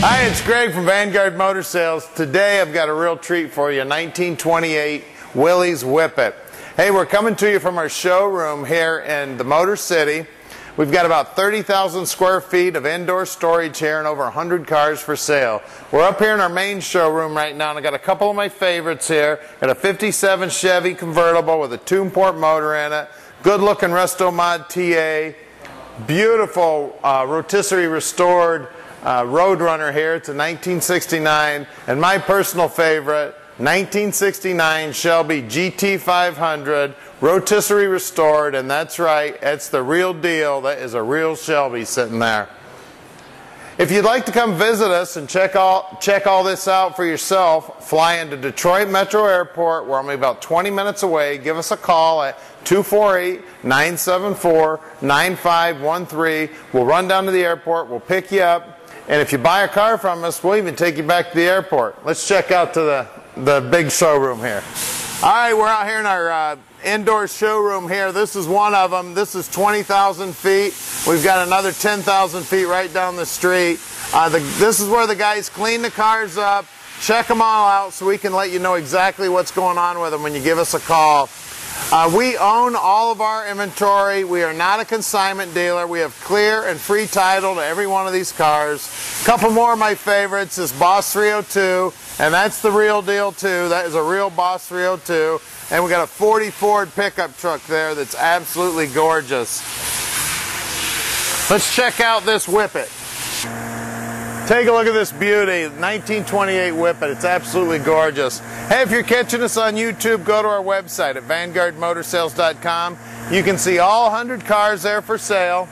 Hi, it's Greg from Vanguard Motor Sales. Today I've got a real treat for you, 1928 Willys Whippet. Hey, we're coming to you from our showroom here in the Motor City. We've got about 30,000 square feet of indoor storage here and over 100 cars for sale. We're up here in our main showroom right now, and I've got a couple of my favorites here. Got a 57 Chevy convertible with a tune-port motor in it. Good looking Resto Mod TA. Beautiful rotisserie restored Roadrunner here. It's a 1969, and my personal favorite, 1969 Shelby GT500, rotisserie restored, and that's right, it's the real deal. That is a real Shelby sitting there. If you'd like to come visit us and check all this out for yourself, fly into Detroit Metro Airport. We're only about 20 minutes away. Give us a call at 248-974-9513. We'll run down to the airport. We'll pick you up. And if you buy a car from us, we'll even take you back to the airport. Let's check out to the big showroom here. All right, we're out here in our indoor showroom here. This is one of them. This is 20,000 feet. We've got another 10,000 feet right down the street. This is where the guys clean the cars up, check them all out so we can let you know exactly what's going on with them when you give us a call. We own all of our inventory. We are not a consignment dealer. We have clear and free title to every one of these cars. A couple more of my favorites is Boss 302, and that's the real deal too. That is a real Boss 302. And we got a 40 Ford pickup truck there that's absolutely gorgeous. Let's check out this Whippet. Take a look at this beauty, 1928 Whippet. It's absolutely gorgeous. Hey, if you're catching us on YouTube, go to our website at VanguardMotorsales.com. You can see all 100 cars there for sale,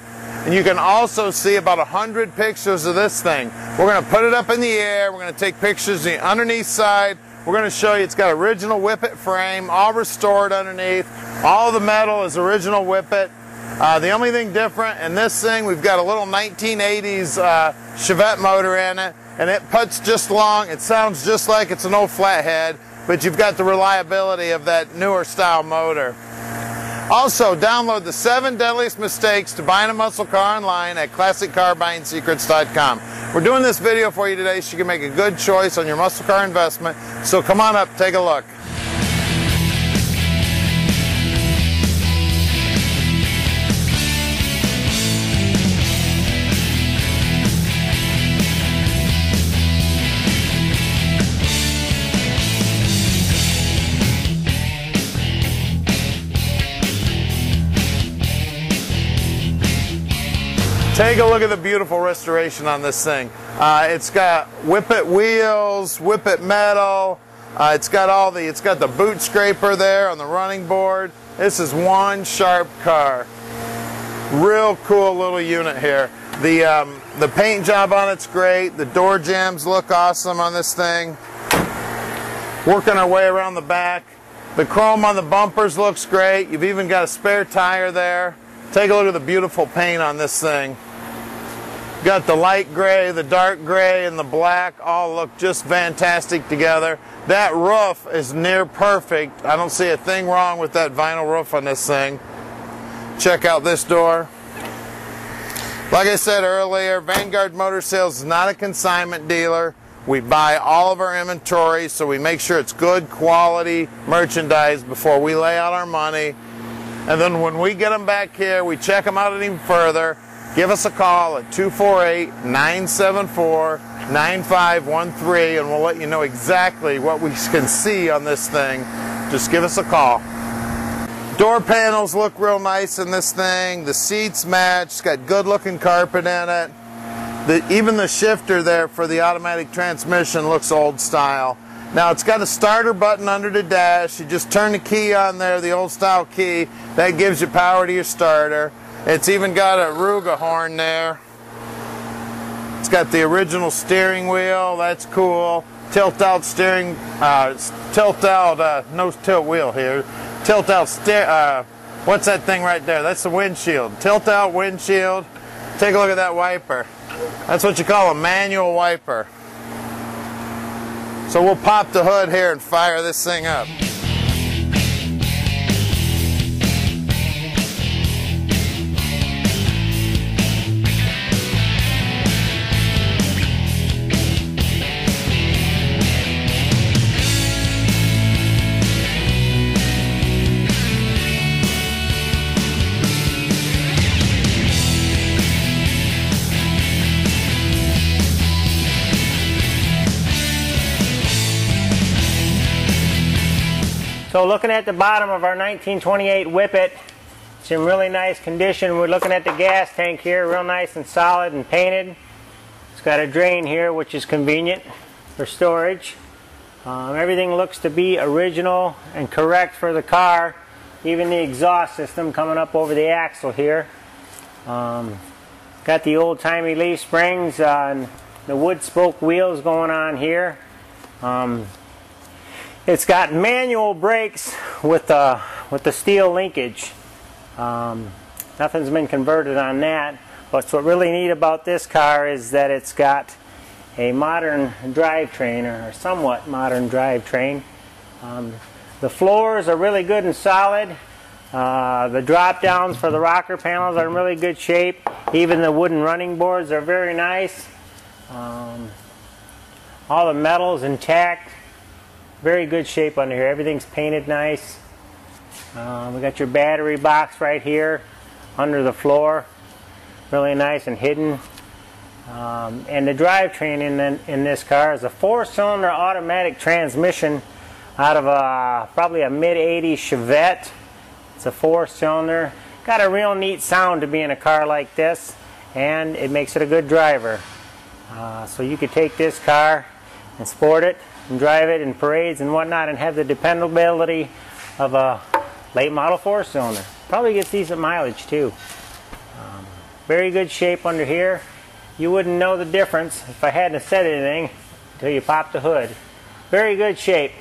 and you can also see about 100 pictures of this thing. We're going to put it up in the air. We're going to take pictures of the underneath side. We're going to show you it's got original Whippet frame, all restored underneath. All the metal is original Whippet. The only thing different in this thing, we've got a little 1980s Chevette motor in it, and it puts just long. It sounds just like it's an old flathead, but you've got the reliability of that newer style motor. Also, download the 7 deadliest mistakes to buying a muscle car online at ClassicCarBuyingSecrets.com. We're doing this video for you today so you can make a good choice on your muscle car investment. So come on up, take a look. Take a look at the beautiful restoration on this thing. It's got Whippet wheels, Whippet metal. It's got the boot scraper there on the running board. This is one sharp car. Real cool little unit here. The paint job on it's great. The door jambs look awesome on this thing. Working our way around the back. The chrome on the bumpers looks great. You've even got a spare tire there. Take a look at the beautiful paint on this thing. Got the light gray, the dark gray, and the black all look just fantastic together. That roof is near perfect. I don't see a thing wrong with that vinyl roof on this thing. Check out this door. Like I said earlier, Vanguard Motor Sales is not a consignment dealer. We buy all of our inventory, so we make sure it's good quality merchandise before we lay out our money. And then when we get them back here, we check them out even further. Give us a call at 248-974-9513, and we'll let you know exactly what we can see on this thing. Just give us a call. Door panels look real nice in this thing. The seats match. It's got good looking carpet in it. Even the shifter there for the automatic transmission looks old style. Now it's got a starter button under the dash. You just turn the key on there, the old style key. That gives you power to your starter. It's even got a Ooga horn there. It's got the original steering wheel. That's cool. Tilt out steering, no tilt wheel here. Tilt out what's that thing right there? That's the windshield. Tilt out windshield. Take a look at that wiper. That's what you call a manual wiper. So we'll pop the hood here and fire this thing up. So looking at the bottom of our 1928 Whippet, it's in really nice condition. We're looking at the gas tank here, real nice and solid and painted. It's got a drain here, which is convenient for storage. Everything looks to be original and correct for the car. Even the exhaust system coming up over the axle here. Got the old-timey leaf springs and the wood spoke wheels going on here. It's got manual brakes with the steel linkage. Nothing's been converted on that. But what's really neat about this car is that it's got a modern drivetrain, or somewhat modern drivetrain. The floors are really good and solid. The drop downs for the rocker panels are in really good shape. Even the wooden running boards are very nice. All the metal's intact. Very good shape under here. Everything's painted nice. We got your battery box right here under the floor. Really nice and hidden. And the drivetrain in this car is a 4-cylinder automatic transmission out of probably a mid-80s Chevette. It's a 4-cylinder. Got a real neat sound to be in a car like this, and it makes it a good driver. So you could take this car and sport it and drive it in parades and whatnot and have the dependability of a late model 4-cylinder. Probably gets decent mileage too. Very good shape under here. You wouldn't know the difference if I hadn't said anything until you pop the hood. Very good shape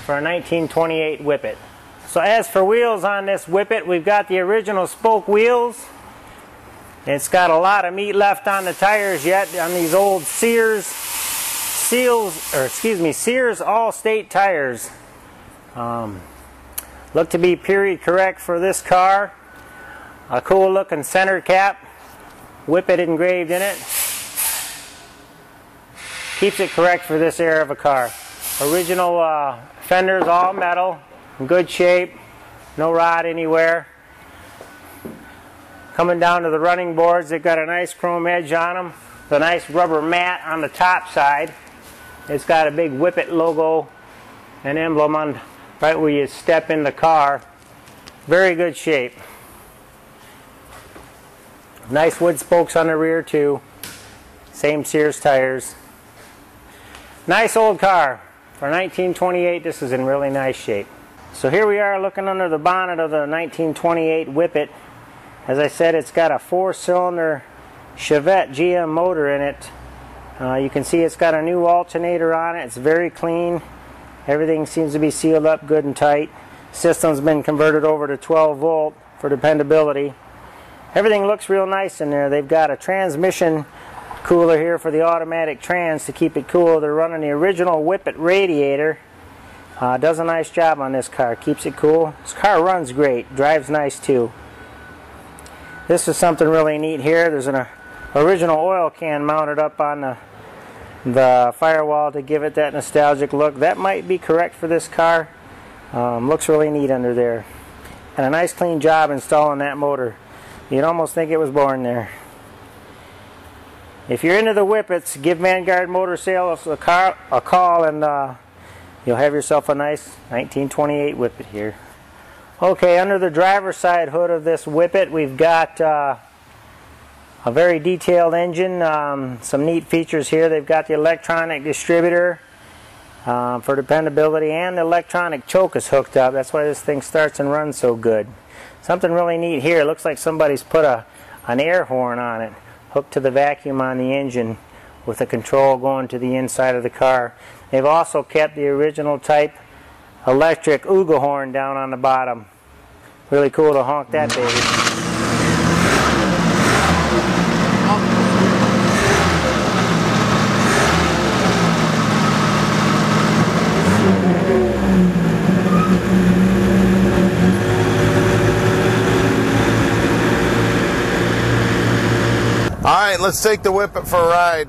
for a 1928 Whippet. So as for wheels on this Whippet, we've got the original spoke wheels. It's got a lot of meat left on the tires yet on these old Sears Allstate tires. Look to be period correct for this car. A cool looking center cap. Whippet engraved in it. Keeps it correct for this era of a car. Original fenders, all metal, in good shape, no rot anywhere. Coming down to the running boards, they've got a nice chrome edge on them. The nice rubber mat on the top side. It's got a big Whippet logo and emblem on right where you step in the car. Very good shape. Nice wood spokes on the rear too. Same Sears tires. Nice old car. For 1928, this is in really nice shape. So here we are looking under the bonnet of the 1928 Whippet. As I said, it's got a 4-cylinder Chevette GM motor in it. You can see it's got a new alternator on it. It's very clean. Everything seems to be sealed up good and tight. System's been converted over to 12 volt for dependability. Everything looks real nice in there. They've got a transmission cooler here for the automatic trans to keep it cool. They're running the original Whippet Radiator. Does a nice job on this car. Keeps it cool. This car runs great. Drives nice too. This is something really neat here. There's an original oil can mounted up on the firewall to give it that nostalgic look. That might be correct for this car. Looks really neat under there. And a nice clean job installing that motor. You'd almost think it was born there. If you're into the Whippets, give Vanguard Motor Sales a call and you'll have yourself a nice 1928 Whippet here. Okay, under the driver's side hood of this Whippet, we've got a very detailed engine. Some neat features here. They've got the electronic distributor for dependability, and the electronic choke is hooked up. That's why this thing starts and runs so good. Something really neat here. It looks like somebody's put an air horn on it, hooked to the vacuum on the engine with a control going to the inside of the car. They've also kept the original type electric Ooga horn down on the bottom. Really cool to honk that baby. Alright, let's take the Whippet for a ride.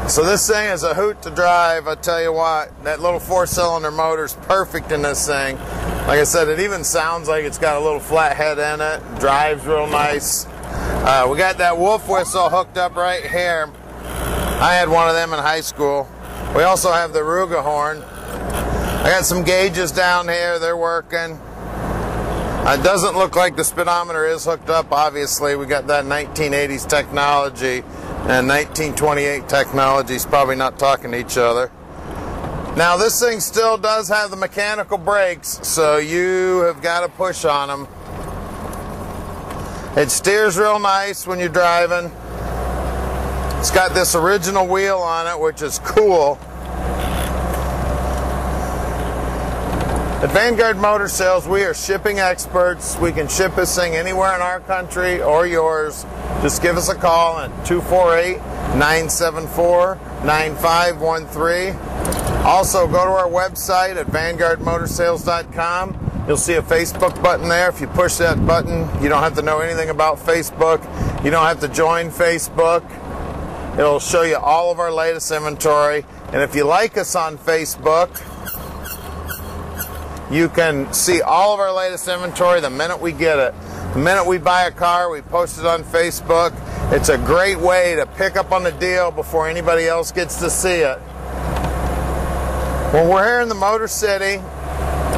So this thing is a hoot to drive, I tell you what. That little 4-cylinder motor's perfect in this thing. Like I said, it even sounds like it's got a little flat head in it. Drives real nice. We got that wolf whistle hooked up right here. I had one of them in high school. We also have the Ooga horn. I got some gauges down here, they're working. It doesn't look like the speedometer is hooked up, obviously. We got that 1980s technology, and 1928 technology is probably not talking to each other. Now this thing still does have the mechanical brakes, so you have got to push on them. It steers real nice when you're driving. It's got this original wheel on it, which is cool. At Vanguard Motor Sales, we are shipping experts. We can ship this thing anywhere in our country or yours. Just give us a call at 248-974-9513. Also, go to our website at vanguardmotorsales.com. You'll see a Facebook button there. If you push that button, you don't have to know anything about Facebook. You don't have to join Facebook. It'll show you all of our latest inventory. And if you like us on Facebook, you can see all of our latest inventory the minute we get it. The minute we buy a car, we post it on Facebook. It's a great way to pick up on the deal before anybody else gets to see it. Well, we're here in the Motor City,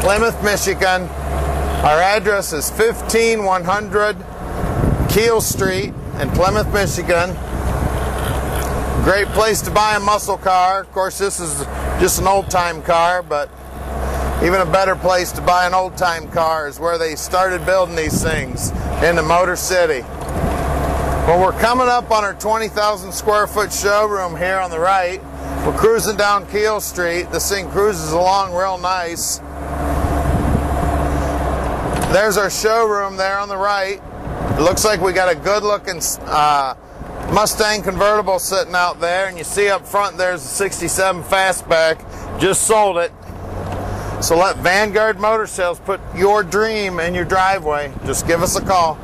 Plymouth, Michigan. Our address is 15100 Keel Street in Plymouth, Michigan. Great place to buy a muscle car. Of course, this is just an old-time car, but even a better place to buy an old-time car is where they started building these things, in the Motor City. Well, we're coming up on our 20,000 square foot showroom here on the right. We're cruising down Keel Street. This thing cruises along real nice. There's our showroom there on the right. It looks like we got a good-looking Mustang convertible sitting out there, and you see up front there's a 67 Fastback. Just sold it. So let Vanguard Motor Sales put your dream in your driveway. Just give us a call.